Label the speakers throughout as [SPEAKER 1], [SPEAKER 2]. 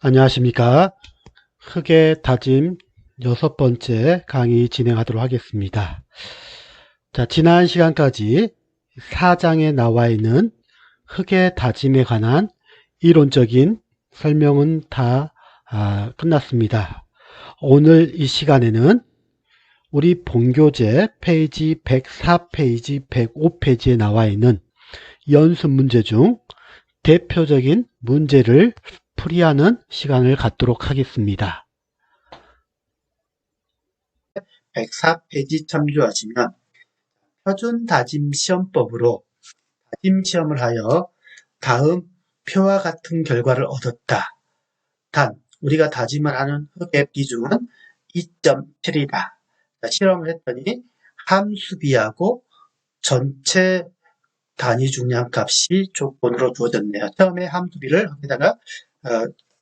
[SPEAKER 1] 안녕하십니까. 흙의 다짐 6번째 강의 진행하도록 하겠습니다. 자, 지난 시간까지 4장에 나와 있는 흙의 다짐에 관한 이론적인 설명은 다 끝났습니다. 오늘 이 시간에는 우리 본교재 페이지 104페이지, 105페이지에 나와 있는 연습 문제 중 대표적인 문제를 풀이하는 시간을 갖도록 하겠습니다.
[SPEAKER 2] 104페이지 참조하시면 표준 다짐 시험법으로 다짐 시험을 하여 다음 표와 같은 결과를 얻었다. 단 우리가 다짐을 하는 흙의 비중은 2.7이다. 실험을 했더니 함수비하고 전체 단위 중량 값이 조건으로 주어졌네요. 처음에 함수비를 여기다가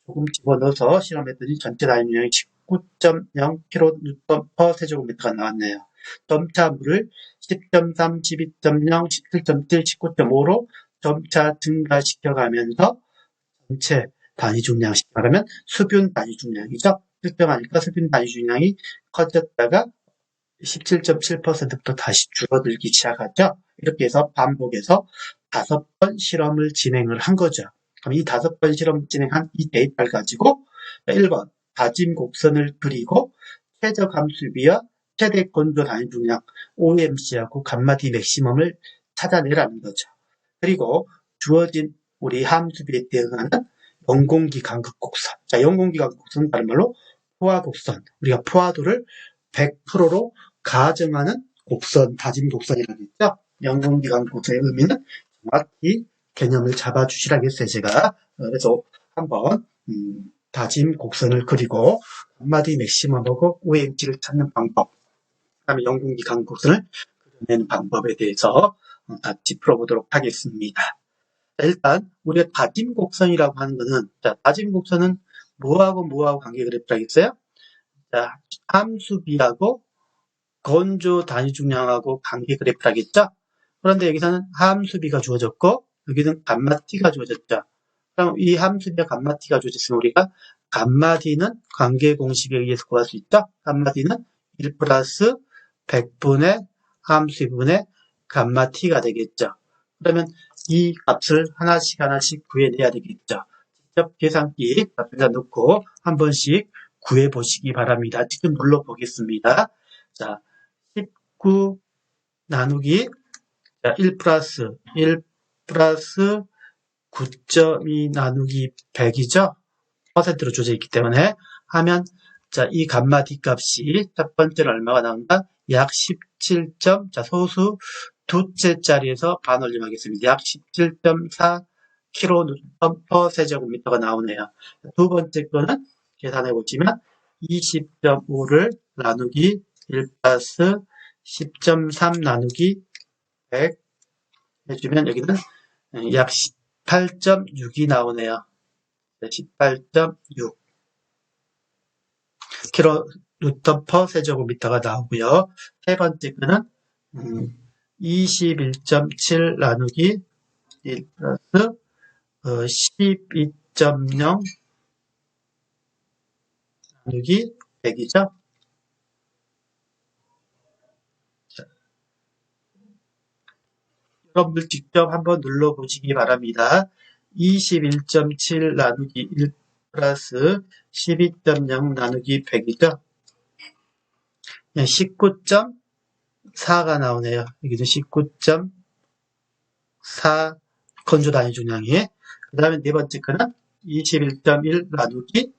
[SPEAKER 2] 조금 집어넣어서 실험했더니 전체 단위 중량이 19.0kN/s 세제곱미터가 나왔네요. 점차 물을 10.3, 12.0, 17.7, 19.5로 점차 증가시켜가면서 전체 단위 중량씩 말하면 수분 단위 중량이죠. 특정하니까 수분 단위 중량이 커졌다가 17.7%부터 다시 줄어들기 시작하죠. 이렇게 해서 반복해서 5번 실험을 진행을 한 거죠. 그럼 이 5번 실험 진행한 이 데이터를 가지고 1번 다짐 곡선을 그리고 최적 함수비와 최대 건조 단위 중량 OMC하고 감마 D 맥시멈을 찾아내라는 거죠. 그리고 주어진 우리 함수비에 대응하는 영공기 간극 곡선. 자, 영공기 간극 곡선은 다른 말로 포화 곡선. 우리가 포화도를 100%로 가정하는 곡선, 다짐 곡선이라고 했죠. 영공기 간극 곡선의 의미는 정확히 개념을 잡아주시라고 했어요, 제가. 그래서 한번 다짐 곡선을 그리고 감마디 맥시멈하고 OMC를 찾는 방법, 그 다음에 영공기 간극 곡선을 그려내는 방법에 대해서 같이 풀어보도록 하겠습니다. 자, 일단 우리가 다짐 곡선이라고 하는 거는, 자, 다짐 곡선은 뭐하고 관계 그래프라고 했어요? 자, 함수비하고 건조 단위 중량하고 관계 그래프라겠죠? 그런데 여기서는 함수비가 주어졌고 여기는 감마 T가 주어졌죠. 그럼 이 함수비와 감마 T가 주어졌으면 우리가 감마 D는 관계 공식에 의해서 구할 수 있죠? 감마 D는 1 플러스 100분의 함수분의 감마 T가 되겠죠. 그러면 이 값을 하나씩 구해내야 되겠죠. 직접 계산기 앞에다 놓고 한 번씩 구해보시기 바랍니다. 지금 눌러보겠습니다. 자, 19 나누기 1 플러스 9.2 나누기 100이죠. 퍼센트로 주어져 있기 때문에 하면, 자, 이 감마 D 값이 첫 번째로 얼마가 나온다? 약 17. 자, 소수 두째 자리에서 반올림하겠습니다. 약 17.4 kN/s 세제곱미터가 나오네요. 두 번째 거는 계산해 보시면 20.5를 나누기 1 플러스 10.3 나누기 100 해주면 여기는 약 18.6이 나오네요. 18.6 kN/s 세제곱미터가 나오고요. 세 번째 거는 21.7 나누기 1 플러스 12.0 나누기 100이죠. 여러분들 직접 한번 눌러보시기 바랍니다. 21.7 나누기 1 플러스 12.0 나누기 100이죠. 19.4가 나오네요. 여기도 19.4 건조 단위 중량이. 그 다음에 네 번째 거는 21.1 나누기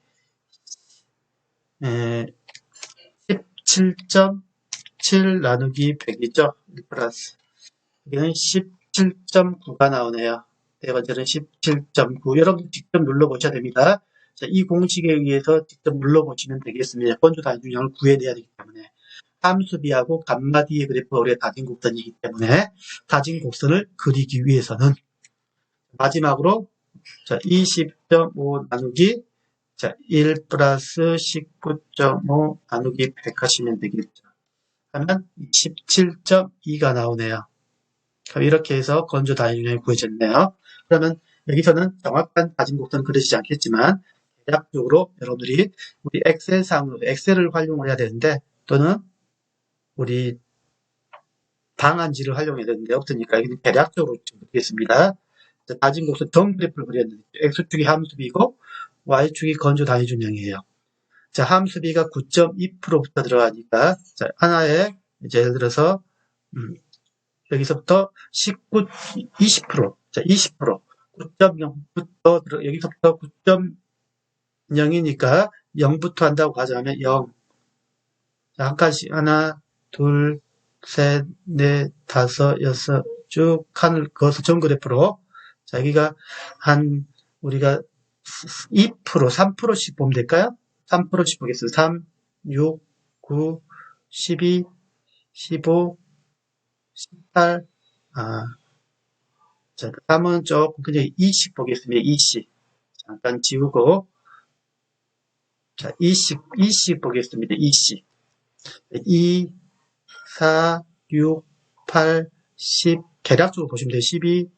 [SPEAKER 2] 17.7 나누기 100이죠. 1 플러스. 여기는 17.9가 나오네요. 네 번째는 17.9. 여러분 직접 눌러보셔야 됩니다. 자, 이 공식에 의해서 직접 눌러보시면 되겠습니다. 건조 단위 중량을 구해내야 되기 때문에. 함수비하고 감마 D의 그래프가 우리가 다진 곡선이기 때문에 다진 곡선을 그리기 위해서는 마지막으로, 자, 20.5 나누기, 자, 1 플러스 19.5 나누기 100 하시면 되겠죠. 하면 17.2가 나오네요. 이렇게 해서 건조 단위 중량이 구해졌네요. 그러면 여기서는 정확한 다짐 곡선은 그려지지 않겠지만 대략적으로 여러분들이 우리 엑셀상으로 엑셀을 활용을 해야 되는데 또는 우리 방안지를 활용해야 되는데 없으니까 여기는 대략적으로 그리겠습니다. 다진 곡선 점 그래프를 그렸는데 X축이 함수비고 Y축이 건조 단위 중량이에요. 자, 함수비가 9.2%부터 들어가니까 자, 하나에 이제 예를 들어서 여기서부터 20%, 자, 20%, 9.0부터 여기서부터 9.0이니까 0부터 한다고 가정하면 0. 자, 한 칸씩 하나, 둘, 셋, 넷, 다섯, 여섯 쭉 칸을 그어서 점 그래프로 자, 여기가 우리가 2%, 3%씩 보면 될까요? 3%씩 보겠습니다. 3, 6, 9, 12, 15, 18, 자, 다음은 조금 그냥 20 보겠습니다. 20. 잠깐 지우고, 자, 20 보겠습니다. 20. 2, 4, 6, 8, 10, 계략적으로 보시면 돼요. 12,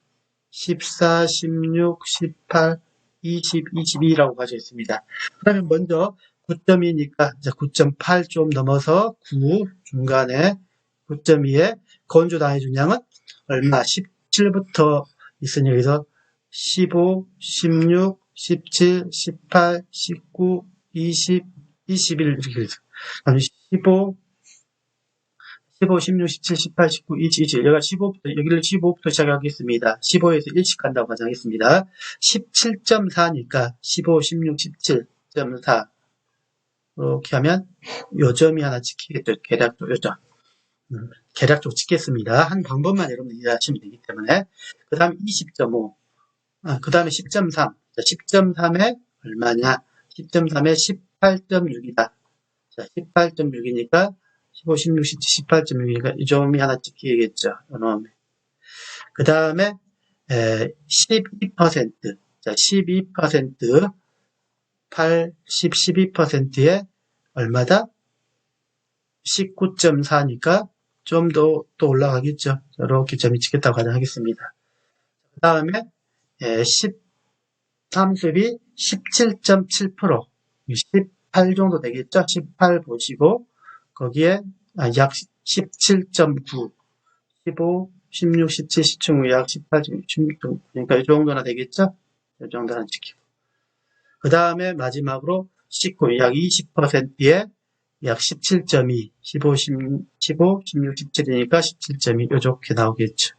[SPEAKER 2] 14, 16, 18, 20, 22라고 가져있습니다. 그러면 먼저 9.2니까 9.8 좀 넘어서 9 중간에 9.2에 건조 단위 중량은 얼마? 17부터 있으니 여기서 15, 16, 17, 18, 19, 20, 21 이렇게 돼서 15, 16, 17, 18, 19, 20, 21. 여기를 15부터 시작하겠습니다. 15에서 1씩 간다고 가정하겠습니다. 17.4니까 15, 16, 17.4. 이렇게 하면 요점이 하나 찍히겠죠. 계략적 요점. 계략적으로 찍겠습니다. 한 방법만 여러분들 이해하시면 되기 때문에. 그 다음에 20.5. 그 다음에 10.3. 10.3에 얼마냐? 10.3에 18.6이다. 자, 18.6이니까 15, 16, 17, 18.6이니까 이 점이 하나 찍히겠죠. 그 다음에 12%. 자, 12%, 12%에 얼마다? 19.4니까 좀 더 또 올라가겠죠. 이렇게 점이 찍겠다고 가정하겠습니다. 그 다음에 13습이 17.7%, 18 정도 되겠죠. 18 보시고 거기에 약 17.9, 15, 16, 17, 17, 약 18, 16, 그러니까 이 정도나 되겠죠. 이 정도는 지키고. 그 다음에 마지막으로 19, 약 20%에 약 17.2, 15, 16, 17이니까 17.2, 요렇게 나오겠죠.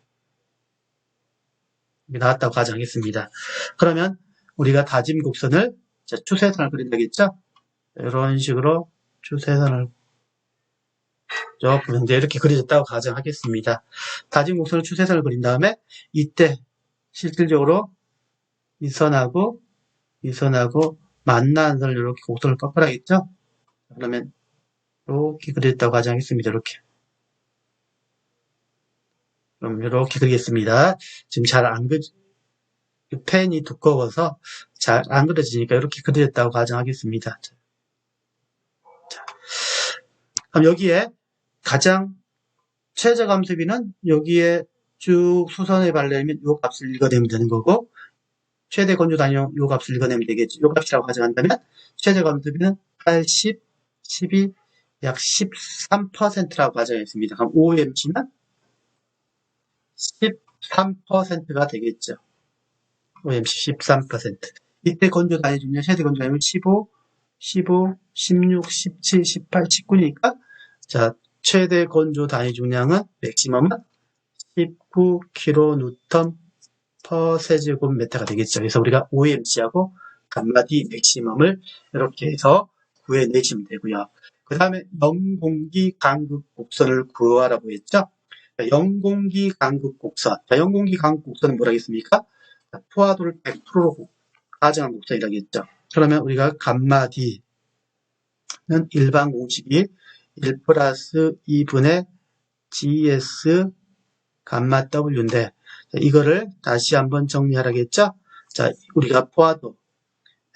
[SPEAKER 2] 나왔다고 가정하겠습니다. 그러면 우리가 다짐 곡선을 추세선을 그리면 되겠죠? 이런 식으로 추세선을 이제 이렇게 그려졌다고 가정하겠습니다. 다짐 곡선을 추세선을 그린 다음에 이때 실질적으로 이 선하고 만나는 선을 이렇게 곡선을 꺾으라겠죠? 그러면 이렇게 그렸다고 가정하겠습니다. 이렇게. 그럼 이렇게 그리겠습니다. 지금 잘 안 펜이 두꺼워서 잘 안 그려지니까 이렇게 그려졌다고 가정하겠습니다. 자, 그럼 여기에 가장 최저감수비는 여기에 쭉 수선에 발려면 이 값을 읽어내면 되는 거고, 최대 건조 단위용 이 값을 읽어내면 되겠죠. 이 값이라고 가정한다면 최저감수비는 80, 12, 약 13%라고 가정했습니다. 그럼 OMC는 13%가 되겠죠. OMC 13%. 이때 건조 단위 중량, 최대 건조 단위는 15, 16, 17, 18, 19니까, 자, 최대 건조 단위 중량은, 맥시멈은 19kN per 세제곱미터가 되겠죠. 그래서 우리가 OMC하고 감마디 맥시멈을 이렇게 해서 구해내시면 되고요. 그 다음에 영공기 간극 곡선을 구하라고 했죠. 영공기 간극 곡선. 자, 영공기 간극 곡선은 뭐라 했습니까? 포화도를 100%로 가정한 곡선이라고 했죠. 그러면 우리가 감마 D는 일반 공식이 1 플러스 2분의 GS 감마 W인데, 이거를 다시 한번 정리하라고 했죠. 자, 우리가 포화도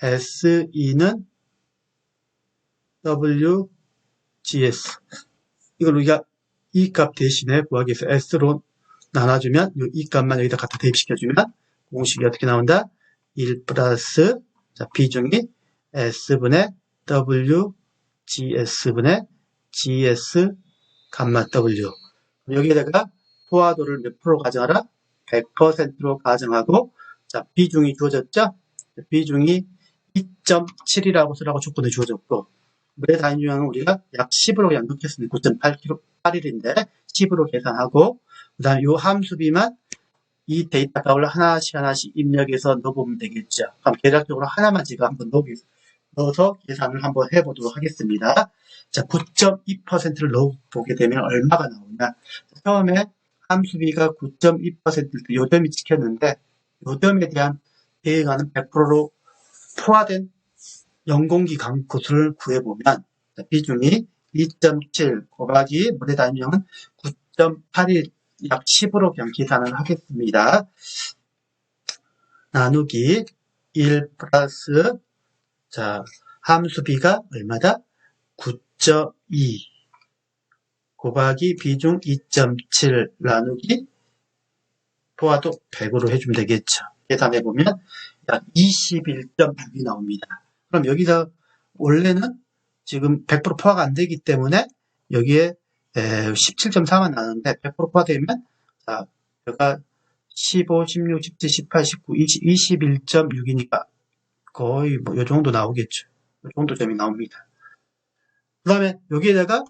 [SPEAKER 2] SE는 WGS. 이걸 우리가 이 값 대신에 구하기 위해서 S로 나눠주면 이 값만 여기다 갖다 대입시켜주면 공식이 어떻게 나온다? 1 플러스 자, 비중이 S분의 W, GS분의 GS, 감마 W. 여기에다가 포화도를 몇 프로 가정하라? 100%로 가정하고, 자, 비중이 주어졌죠? 비중이 2.7이라고 쓰라고 조건이 주어졌고, 물의 단위중량은 우리가 약 10으로 양극했습니다. 9.8일인데 10으로 계산하고, 그 다음에 이 함수비만 이 데이터 값을 하나씩 입력해서 넣어보면 되겠죠. 그럼 대략적으로 하나만 제가 한번 넣어서 계산을 한번 해보도록 하겠습니다. 자, 9.2%를 넣어보게 되면 얼마가 나오냐. 처음에 함수비가 9.2%일 때 요점이 찍혔는데, 요점에 대한 대응하는 100%로 포화된 연공기 강도수를 구해보면, 비중이 2.7 곱하기 물의 단위량은 9.8일, 약 10으로 그냥 계산을 하겠습니다. 나누기 1 플러스, 자, 함수비가 얼마다? 9.2 곱하기 비중 2.7 나누기 포화도 100으로 해주면 되겠죠. 계산해보면 약 21.6이 나옵니다. 그럼 여기서 원래는 지금 100% 포화가 안 되기 때문에 여기에 17.4만 나오는데 100% 포화되면, 자, 여기가 15, 16, 17, 18, 19, 20, 21.6이니까 거의 뭐 요 정도 나오겠죠. 요 정도 점이 나옵니다. 그 다음에 여기에다가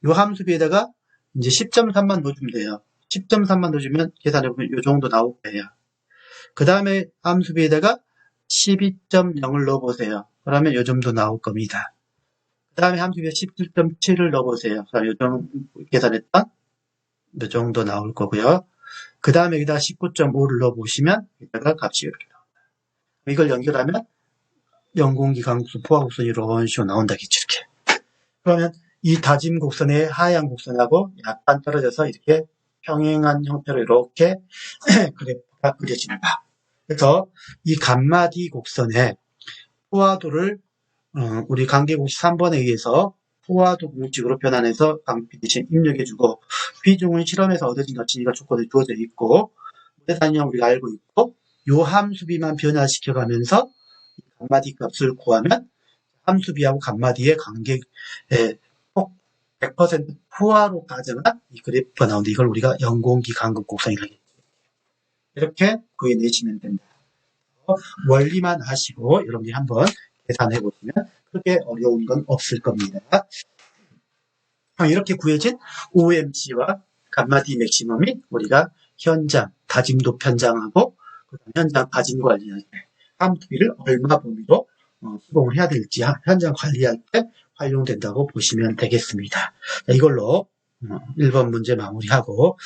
[SPEAKER 2] 요 함수비에다가 이제 10.3만 넣어주면 돼요. 10.3만 넣어주면 계산해보면 요 정도 나올 거예요. 그 다음에 함수비에다가 12.0을 넣어보세요. 그러면 요 정도 나올 겁니다. 그 다음에 함수비에 17.7을 넣어보세요. 요 정도 계산했던 요 정도 나올 거고요. 그 다음에 여기다 19.5를 넣어보시면 여기다가 값이 이렇게 나옵니다. 이걸 연결하면 연공기 강수 포화곡선이 이런 식으로 나온다겠죠. 이렇게. 그러면 이 다짐 곡선의 하향 곡선하고 약간 떨어져서 이렇게 평행한 형태로 이렇게 그래프가 그려집니다. 그래서 이 감마 D 곡선의 포화도를 우리 관계공식 3번에 의해서 포화도 공식으로 변환해서 강비 대신 입력해주고, 비중은 실험에서 얻어진 가치가 조건에 주어져 있고, 물의 단위는 우리가 알고 있고, 요 함수비만 변화시켜가면서 감마 D 값을 구하면 함수비하고 감마 D의 관계 꼭 100% 포화로 가정한 이 그래프가 나오는데, 이걸 우리가 연공기 간극 곡선이라고 했죠. 이렇게 구해내시면 됩니다. 원리만 하시고 여러분들이 한번 계산해 보시면 크게 어려운 건 없을 겁니다. 이렇게 구해진 OMC와 감마 D 맥시멈이 우리가 현장 다짐도 편장하고 현장 다짐 관리할 때 함수비를 얼마 범위로 시공을 해야 될지 현장 관리할 때 활용된다고 보시면 되겠습니다. 이걸로 1번 문제 마무리하고,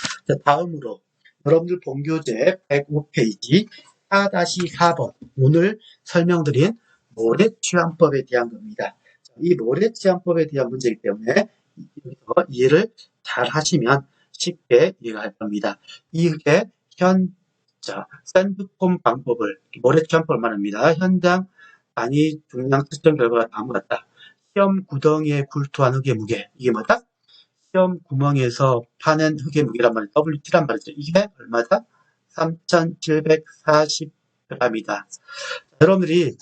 [SPEAKER 2] 다음으로 여러분들 본교재 105페이지 4-4번 오늘 설명드린 모래취향법에 대한 겁니다. 이 모래취향법에 대한 문제이기 때문에 여기서 이해를 잘 하시면 쉽게 이해가 할 겁니다. 이게 샌드폼 방법을, 모래취향법을 말합니다. 현장 단위 중량 측정 결과가 다음과 같다. 시험 구덩이에 굴투한 흙의 무게, 이게 뭐다? 시험 구멍에서 파낸 흙의 무게란 말이죠. WT란 말이죠. 이게 얼마다? 3,740g이다. 여러분들이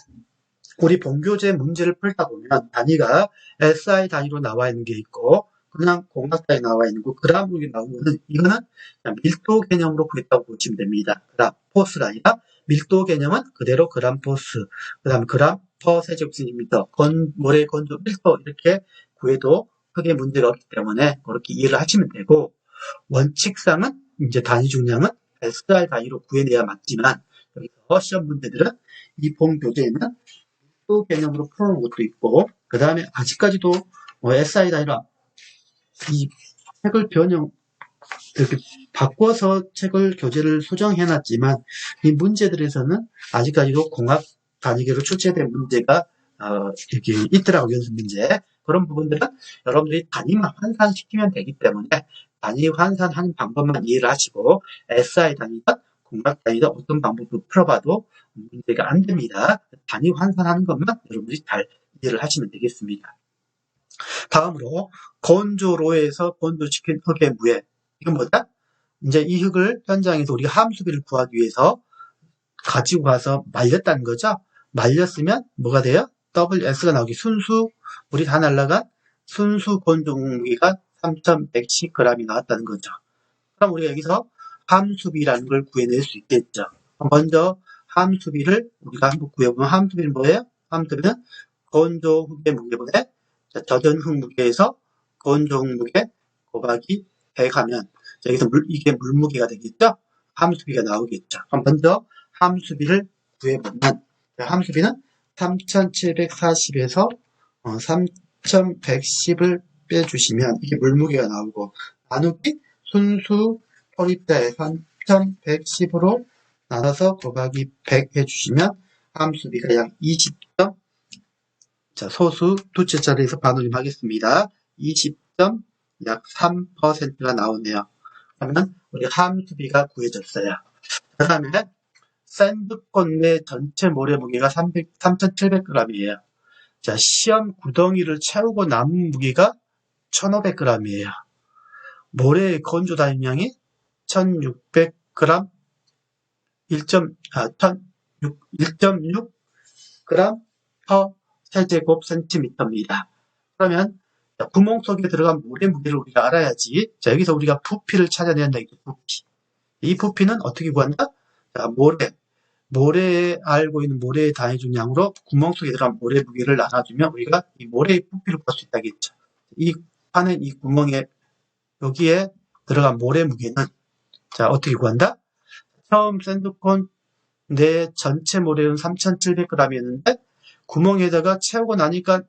[SPEAKER 2] 우리 본교재 문제를 풀다 보면 단위가 SI 단위로 나와 있는 게 있고, 그냥 공각 단위 나와 있는 거, 그람으로 나오는 거는, 이거는 그냥 밀도 개념으로 구했다고 보시면 됩니다. 그다음 포스가 아니라 밀도 개념은 그대로 그람 포스, 그 다음 그람 퍼 세제곱센티미터, 모래 건조 밀도 이렇게 구해도 크게 문제가 없기 때문에 그렇게 이해를 하시면 되고, 원칙상은 이제 단위 중량은 SI 단위로 구해내야 맞지만, 여기서 시험 문제들은 이 본교재에는 밀도 개념으로 풀어놓은 것도 있고, 그 다음에 아직까지도 SI 단위로 이 책을 이렇게 바꿔서 책을 교재를 수정해놨지만, 이 문제들에서는 아직까지도 공학 단위계로 출제된 문제가 이렇게 있더라고요. 연습 문제. 그런 부분들은 여러분들이 단위만 환산시키면 되기 때문에 단위 환산하는 방법만 이해를 하시고, SI 단위가 공각 단위가 어떤 방법으로 풀어봐도 문제가 안 됩니다. 단위 환산하는 것만 여러분들이 잘 이해를 하시면 되겠습니다. 다음으로 건조로에서 건조시킨 흙의 무게, 이건 뭐다? 이제 이 흙을 현장에서 우리가 함수비를 구하기 위해서 가지고 가서 말렸다는 거죠. 말렸으면 뭐가 돼요? WS가 나오기 순수 물이 다 날라간 순수 건조물 무게가 3110g이 나왔다는 거죠. 그럼 우리가 여기서 함수비라는 걸 구해낼 수 있겠죠. 먼저 함수비를 우리가 한번 구해보면 함수비는 뭐예요? 함수비는 건조 흙의 무게분의 젖은 흙 무게에서 건조 흙 무게 곱하기 100 하면 여기서 이게 물무게가 되겠죠? 함수비가 나오겠죠. 그럼 먼저 함수비를 구해보면 함수비는 3740에서 3110을 빼주시면 이게 물무게가 나오고 나누기 순수 포리자에 3110으로 나눠서 곱하기 100 해주시면 함수비가 약 20점, 자, 소수 두째 자리에서 반올림 하겠습니다. 20점 약 3%가 나오네요. 그러면 우리 함수비가 구해졌어요. 그 다음에 샌드콘 내 전체 모래 무게가 3700g이에요. 자, 시험 구덩이를 채우고 남은 무게가 1500g이에요. 모래의 건조 단위량이 1600g, 1.6g per 세제곱 센티미터입니다. 그러면 구멍 속에 들어간 모래 무게를 우리가 알아야지. 자, 여기서 우리가 부피를 찾아내야 한다. 부피. 이 부피는 어떻게 구한다? 자, 모래에 알고 있는 모래의 단위 중량으로 구멍 속에 들어간 모래 무게를 나눠주면 우리가 이 모래의 부피를 구할 수 있다겠죠. 이 파는 이 구멍에 여기에 들어간 모래 무게는 자 어떻게 구한다? 처음 샌드콘 내 전체 모래는 3700g이었는데 구멍에다가 채우고 나니까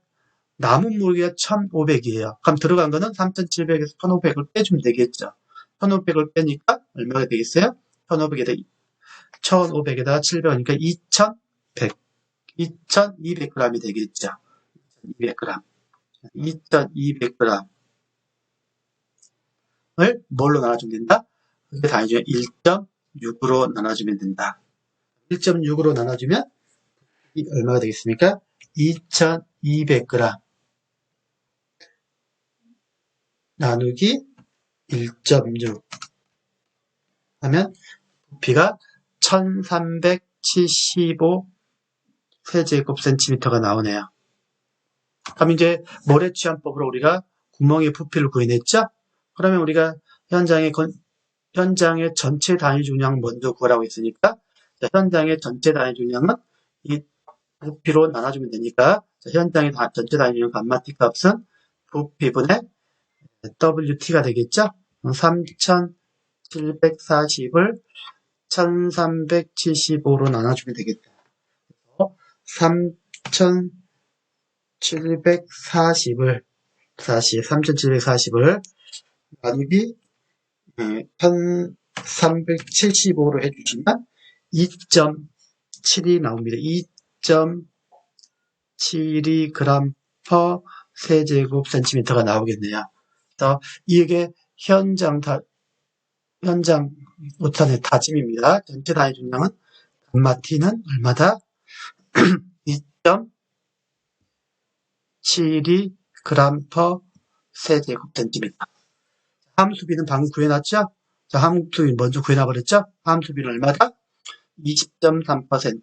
[SPEAKER 2] 남은 무게가 1500이에요. 그럼 들어간 거는 3700에서 1500을 빼주면 되겠죠. 1500을 빼니까 얼마가 되겠어요? 1500에다가 700이니까 2100, 2200g이 되겠죠. 2200g. 2200g을 뭘로 나눠주면 된다? 그게 단위 중에 1.6으로 나눠주면 된다. 1.6으로 나눠주면 얼마가 되겠습니까? 2200g 나누기 1.6 하면 부피가 1375 세제곱 센티미터가 나오네요. 그럼 이제 모래취함법으로 우리가 구멍의 부피를 구해냈죠? 그러면 우리가 현장의 전체 단위 중량 먼저 구하라고 했으니까 현장의 전체 단위 중량은 이 부피로 나눠주면 되니까 현장의 전체 단위 중량 감마 T 값은 부피분의 WT가 되겠죠? 3740을 1375로 나눠주면 되겠다. 3740을 나누기 1375로 해주시면 2.7이 나옵니다. 2.72g per 세제곱 센티미터가 나오겠네요. 그래서 이게 현장 오탄의 다짐입니다. 전체 단위 중량은 감마 T는 얼마다? 2.72g per 세제곱 센티미터. 함수비는 방금 구해놨죠? 자, 함수비 먼저 구해놔버렸죠? 함수비는 얼마다? 20.3%.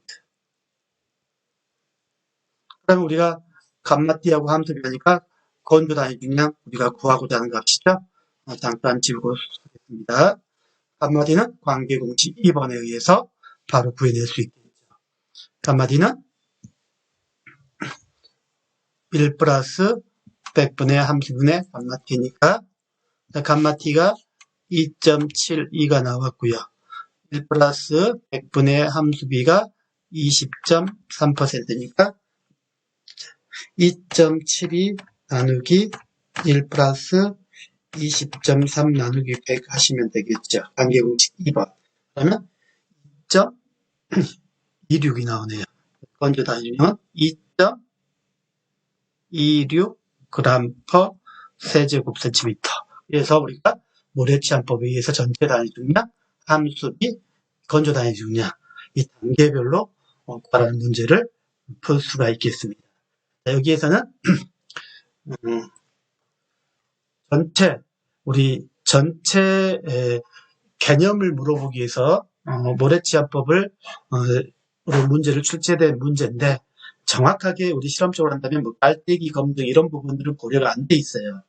[SPEAKER 2] 그러면 우리가 감마띠하고 함수비 하니까 건조 단위 중량 우리가 구하고자 하는 값이죠? 잠깐 지우고 하겠습니다. 감마띠는 관계공식 2번에 의해서 바로 구해낼 수 있겠죠. 감마띠는 1 플러스 100분의 함수분의 감마띠니까 감마T가 2.72가 나왔고요. 1 플러스 100분의 함수비가 20.3%니까 2.72 나누기 1 플러스 20.3 나누기 100 하시면 되겠죠. 관계공식 2번. 그러면 2.26이 나오네요. 건조 단위는 2.26g per 세제곱 센티미터. 그래서 우리가 모래취함법에 의해서 전체 단위 중량, 함수비, 건조 단위 중량 이 단계별로 구하라는 문제를 풀 수가 있겠습니다. 자, 여기에서는 전체 개념을 물어보기 위해서 모래취함법을 문제를 출제된 문제인데 정확하게 우리 실험적으로 한다면 뭐 깔때기 검증 이런 부분들은 고려가 안 돼 있어요.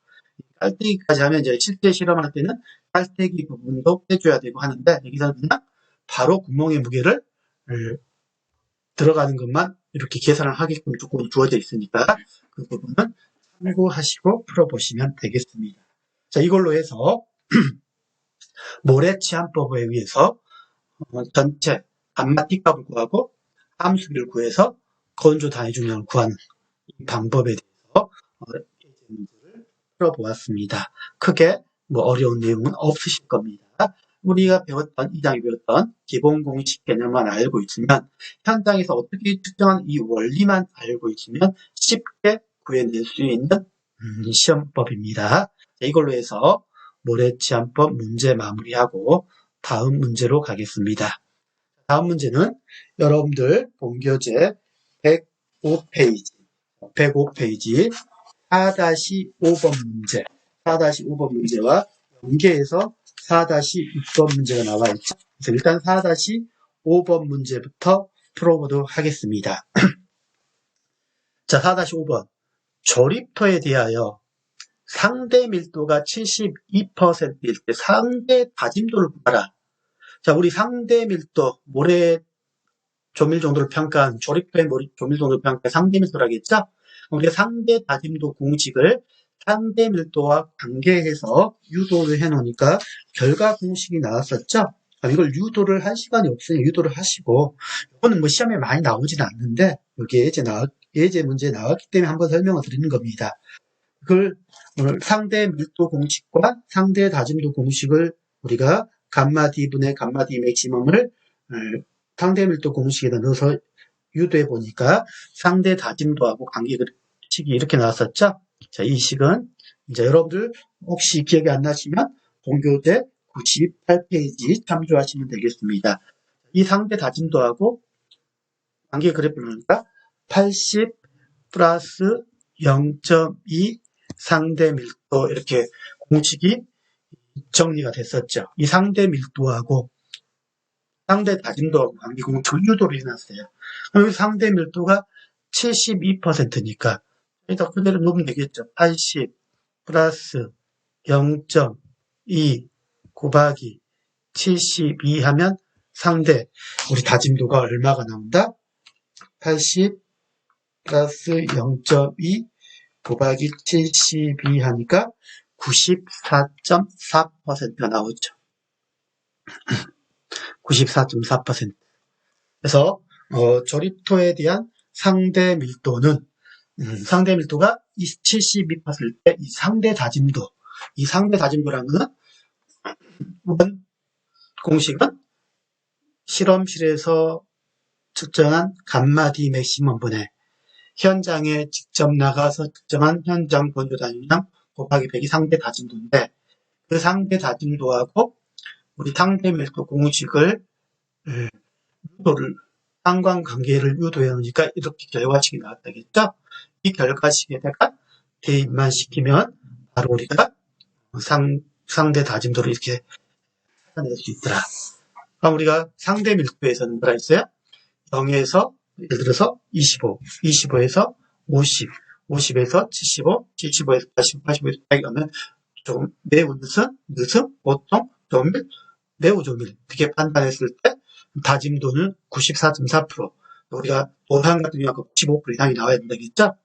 [SPEAKER 2] 깔때기까지 하면 이제 실제 실험할 때는 깔때기 부분도 빼줘야 되고 하는데 여기서는 그냥 바로 구멍의 무게를 들어가는 것만 이렇게 계산을 하게끔 조건이 주어져 있으니까 그 부분은 참고하시고 풀어보시면 되겠습니다. 자, 이걸로 해서 모래치환법에 의해서 전체 감마 T값을 구하고 함수비를 구해서 건조 단위 중량을 구하는 이 방법에 대해서 문제를 풀어보았습니다. 크게 뭐 어려운 내용은 없으실 겁니다. 우리가 배웠던, 이 장에 배웠던 기본 공식 개념만 알고 있으면, 현장에서 어떻게 측정하는 이 원리만 알고 있으면 쉽게 구해낼 수 있는 시험법입니다. 이걸로 해서 모래치환법 문제 마무리하고 다음 문제로 가겠습니다. 다음 문제는 여러분들 본교재 105페이지 4-5번 문제, 4-5번 문제와 연계해서 4-6번 문제가 나와 있죠. 그래서 일단 4-5번 문제부터 풀어보도록 하겠습니다. 자, 4-5번. 조립토에 대하여 상대 밀도가 72%일 때 상대 다짐도를 구하라. 자, 우리 상대 밀도, 모래 조밀 정도를 평가한, 조립토의 조밀 정도를 평가한 상대 밀도라고 했죠? 우리가 상대 다짐도 공식을 상대 밀도와 관계해서 유도를 해놓으니까 결과 공식이 나왔었죠? 이걸 유도를 할 시간이 없으니 유도를 하시고, 이거는 뭐 시험에 많이 나오지는 않는데, 여기 예제 문제에 나왔기 때문에 한번 설명을 드리는 겁니다. 그걸 상대 밀도 공식과 상대 다짐도 공식을 우리가 감마 D분의 감마 D 맥시멈을 상대 밀도 공식에다 넣어서 유도해 보니까 상대 다짐도하고 관계식이 이렇게 나왔었죠. 자, 이 식은 이제 여러분들 혹시 기억이 안 나시면 본교재 98페이지 참조하시면 되겠습니다. 이 상대 다짐도하고 관계 그래프를 보니까 80 플러스 0.2 상대 밀도 이렇게 공식이 정리가 됐었죠. 이 상대 밀도하고 상대 다짐도하고 관계 공식을 유도를 해놨어요. 그럼 상대 밀도가 72%니까 일단 그대로 놓으면 되겠죠. 80 플러스 0.2 곱하기 72 하면 상대 우리 다짐도가 얼마가 나온다? 80 플러스 0.2 곱하기 72 하니까 94.4%가 나오죠. 94.4%. 그래서 조립토에 대한 상대 밀도는 상대 밀도가 72%일 때 이 상대 다짐도라는 것은 이번 공식은 실험실에서 측정한 감마 D 맥시멈분의 현장에 직접 나가서 측정한 현장 건조 단위량 곱하기 100이 상대 다짐도인데, 그 상대 다짐도하고 우리 상대 밀도 공식을 유도를 상관관계를 유도해 놓으니까 이렇게 결과식이 나왔다겠죠. 이 결과식에다가 대입만 시키면 바로 우리가 상대 다짐도를 이렇게 찾아낼 수 있더라. 그럼 우리가 상대 밀도에서는 뭐라 했어요? 0에서 예를 들어서 25, 25에서 50, 50에서 75, 75에서 80, 85에서 100 하면 조금 매우 늦은, 보통, 조밀, 매우 조밀 이렇게 판단했을 때 다짐도는 94.4%, 우리가 노상 같은 경우는 95% 이상이 나와야 된다겠죠?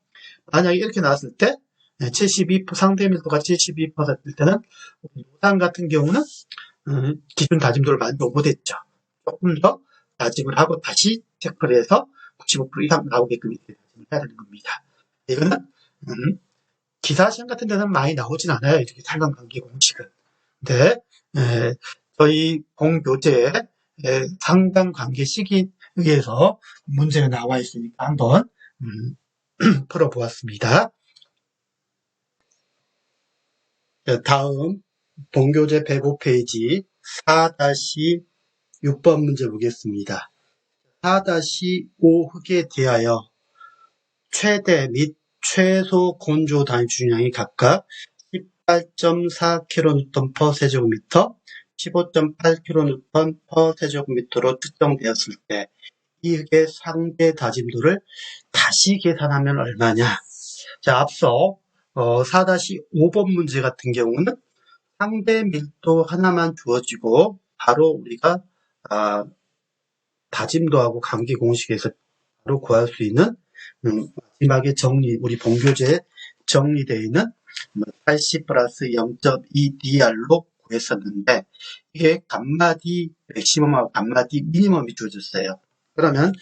[SPEAKER 2] 만약에 이렇게 나왔을 때 72% 상대 밀도가 72%일 때는 노상 같은 경우는 기준 다짐도를 만족 못했죠. 조금 더 다짐을 하고 다시 체크를 해서 95% 이상 나오게끔 이렇게 다짐을 해야 되는 겁니다. 이거는 기사 시험 같은 데는 많이 나오진 않아요. 이렇게 상관관계 공식은. 근데 저희 본교재에 상관관계식에 의해서 문제가 나와 있으니까 한번 풀어보았습니다. 다음 본교재 105페이지 4-6번 문제 보겠습니다. 4-5 흙에 대하여 최대 및 최소 건조 단위 주량이 각각 18.4kN 세제곱미터, 15.8kN 세제곱미터로 특정되었을 때 이 흙의 상대 다짐도를 다시 계산하면 얼마냐? 자, 앞서 4-5번 문제 같은 경우는 상대 밀도 하나만 주어지고 바로 우리가 다짐도하고 관계 공식에서 바로 구할 수 있는 마지막에 우리 본교재에 정리되어 있는 80 플러스 0.2 DR로 구했었는데 이게 감마 D 맥시멈하고 감마 D 미니멈이 주어졌어요. 그러면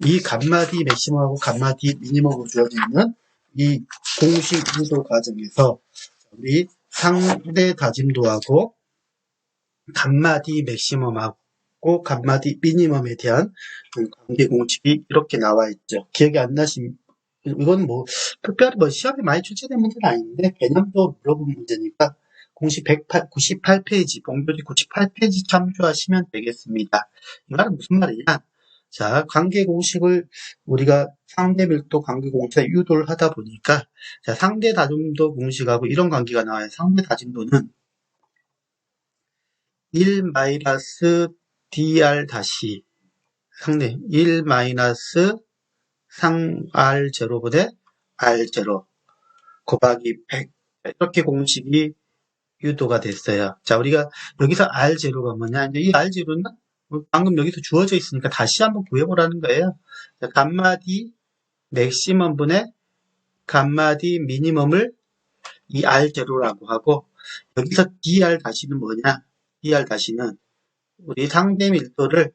[SPEAKER 2] 이 감마 D 맥시멈하고 감마 D 미니멈으로 주어지는 이 공식 유도 과정에서 우리 상대 다짐도하고 감마 D 맥시멈하고 감마 D 미니멈에 대한 관계 공식이 이렇게 나와 있죠. 기억이 안 나시면 이건 특별히 시험에 많이 출제된 문제는 아닌데 개념도 물어본 문제니까 공식 98페이지, 본교재 98페이지 참조하시면 되겠습니다. 이 말은 무슨 말이냐? 자, 관계 공식을 우리가 상대 밀도 관계 공식에 유도를 하다 보니까 자, 상대 다짐도 공식하고 이런 관계가 나와요. 상대 다짐도는 1 마이너스 dr 다시 상대 1 마이너스 R0분의 R0 곱하기 100 이렇게 공식이 유도가 됐어요. 자, 우리가 여기서 R0가 뭐냐? 이제 이 R0는 방금 여기서 주어져 있으니까 다시 한번 구해보라는 거예요. 자, 감마 D 맥시멈 분의 감마 D 미니멈을 이 R0라고 하고 여기서 DR 다시는 뭐냐? DR 다시는 우리 상대 밀도를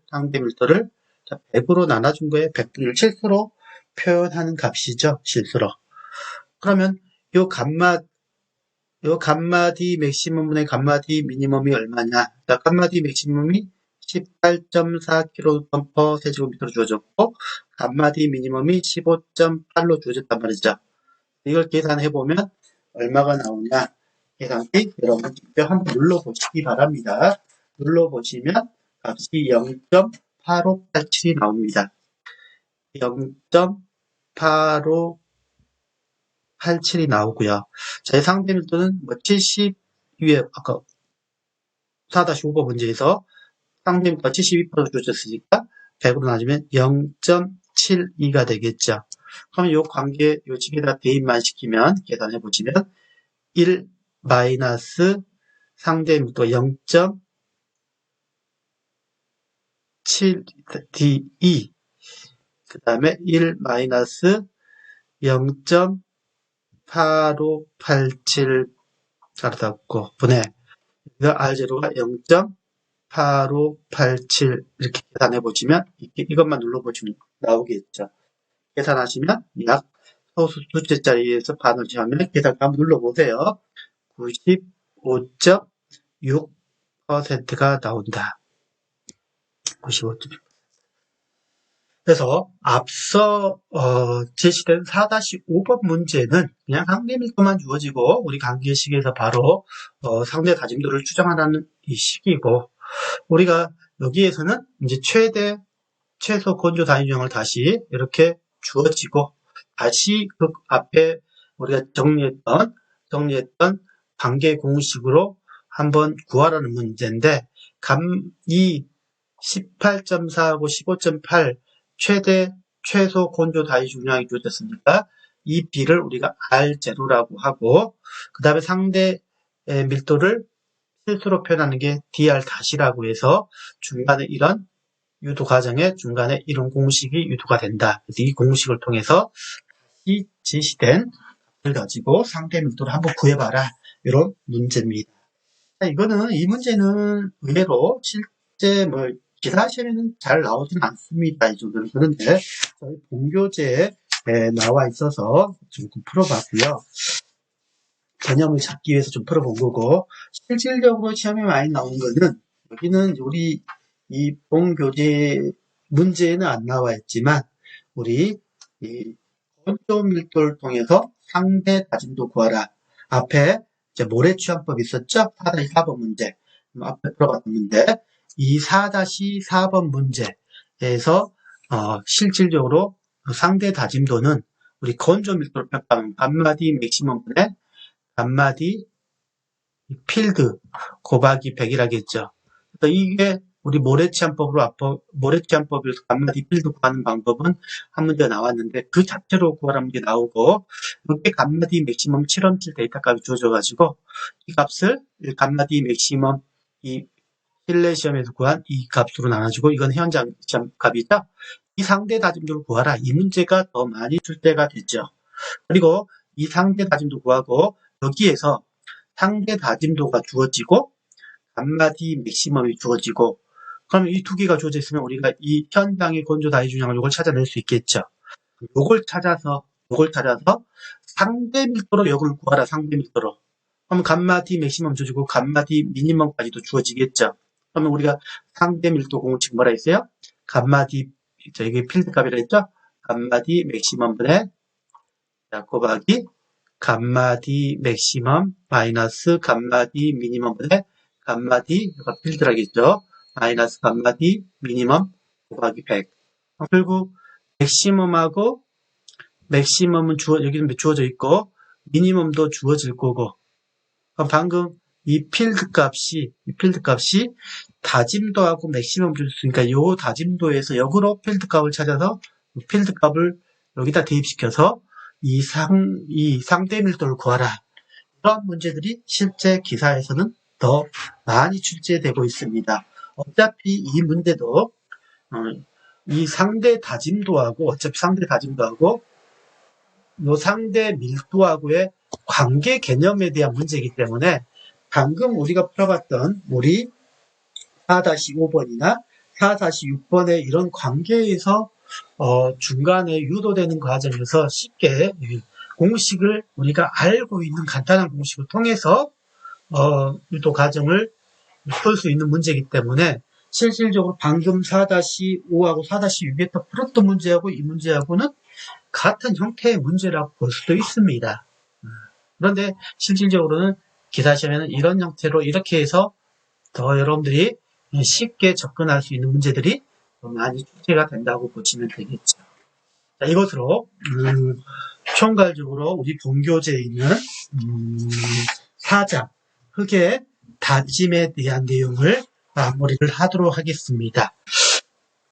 [SPEAKER 2] 100으로 나눠준 거예요. 100분의 실수로 표현하는 값이죠. 실수로. 그러면 요 감마 D 맥시멈분의 감마 D 미니멈이 얼마냐? 자, 감마 D 맥시멈이 18.4kg 세제곱미터로 주어졌고 감마 D 미니멈이 15.8로 주어졌단 말이죠. 이걸 계산해보면 얼마가 나오냐? 계산기 여러분 직접 한번 눌러보시기 바랍니다. 눌러보시면 값이 0.8587이 나옵니다. 0.8587이 나오고요. 자, 이 상대 밀도는 70 위에 아까 4-5번 문제에서 상대 밀도가 72% 주어졌으니까 100으로 나누면 0.72가 되겠죠. 그럼 요 관계 요 집에다 대입만 시키면 계산해 보시면 1 마이너스 상대 밀도 0.7D2 그 다음에 1 마이너스 0.8587 가르다고 분해 R0가 0.8587 이렇게 계산해 보시면 이것만 눌러보시면 나오겠죠. 계산하시면 약 소수 두째 자리에서 반을 지하면 계산 한번 눌러보세요. 95.6%가 나온다. 95.6%. 그래서 앞서 제시된 4-5번 문제는 그냥 상대 밀도만 주어지고 우리 관계식에서 바로 상대 다짐도를 추정하라는 이 식이고 우리가 여기에서는 이제 최소 건조 단위형을 다시 이렇게 주어지고 다시 그 앞에 우리가 정리했던 관계 공식으로 한번 구하라는 문제인데 이 18.4하고 15.8 최소 건조 다이 중량이 주어졌으니까 이 B를 우리가 R0라고 하고 그 다음에 상대 밀도를 실수로 표현하는 게 DR-라고 해서 중간에 이런 유도 과정에 중간에 이런 공식이 유도가 된다. 그래서 이 공식을 통해서 이 제시된 값을 가지고 상대 밀도를 한번 구해봐라. 이런 문제입니다. 이 문제는 의외로 실제 기사 시험에는 잘 나오지는 않습니다. 이 정도는. 그런데 저희 본교재에 나와 있어서 좀 풀어봤고요. 개념을 찾기 위해서 좀 풀어본 거고 실질적으로 시험에 많이 나오는 거는 여기는 우리 이 본교재 문제에는 안 나와 있지만 우리 이 건조 밀도를 통해서 상대 다짐도 구하라. 앞에 이제 모래취향법 있었죠? 4-4번 문제. 앞에 들어갔는데 이 4-4번 문제에서 실질적으로 상대 다짐도는 우리 건조 밀도를 평가하는 감마 D 맥시멈분의 감마 D 필드 곱하기 100이라겠죠. 이게 우리 모래치환법에서 감마디 필드 구하는 방법은 한 문제 나왔는데 그 자체로 구하라는 문제 나오고 여기에 감마디 맥시멈 실험실 데이터 값이 주어져가지고 이 값을 감마디 맥시멈 이 실내 시험에서 구한 이 값으로 나눠주고 이건 현장 시험 값이죠. 이 상대 다짐도를 구하라. 이 문제가 더 많이 출제가 됐죠. 그리고 이 상대 다짐도 구하고 여기에서 상대 다짐도가 주어지고 감마디 맥시멈이 주어지고 그러면 이 두 개가 주어져 있으면 우리가 이 현장의 건조 다이 중량을 이걸 찾아낼 수 있겠죠. 요걸 찾아서 상대 밀도로 이걸 구하라. 상대 밀도로. 그러면 감마디 맥시멈 주어지고 감마디 미니멈까지도 주어지겠죠. 그러면 우리가 상대 밀도 공식 뭐라 했어요? 감마디 이게 필드 값이라 했죠? 감마디 맥시멈분의 곱하기 감마디 맥시멈 마이너스 감마디 미니멈분의 감마디 필드라겠죠. 마이너스 감마디 미니멈 곱하기 100. 결국 맥시멈하고 맥시멈은 여기는 주어져 있고 미니멈도 주어질 거고 그럼 방금 이 필드 값이 다짐도하고 맥시멈 줄 수 있으니까 요 다짐도에서 역으로 필드 값을 찾아서 필드 값을 여기다 대입시켜서 이 상대 밀도를 구하라. 이런 문제들이 실제 기사에서는 더 많이 출제되고 있습니다. 어차피 이 문제도 이 상대 다짐도하고 요 상대 밀도하고의 관계 개념에 대한 문제이기 때문에 방금 우리가 풀어봤던 우리 4-5번이나 4-6번의 이런 관계에서 중간에 유도되는 과정에서 쉽게 공식을 우리가 알고 있는 간단한 공식을 통해서 유도 과정을 풀 수 있는 문제이기 때문에 실질적으로 방금 4-5하고 4-6에서 풀었던 문제하고 이 문제하고는 같은 형태의 문제라고 볼 수도 있습니다. 그런데 실질적으로는 기사시험에는 이런 형태로 이렇게 해서 더 여러분들이 쉽게 접근할 수 있는 문제들이 많이 출제가 된다고 보시면 되겠죠. 자, 이것으로 총괄적으로 우리 본교재에 있는 4장 흑의 다짐에 대한 내용을 마무리를 하도록 하겠습니다.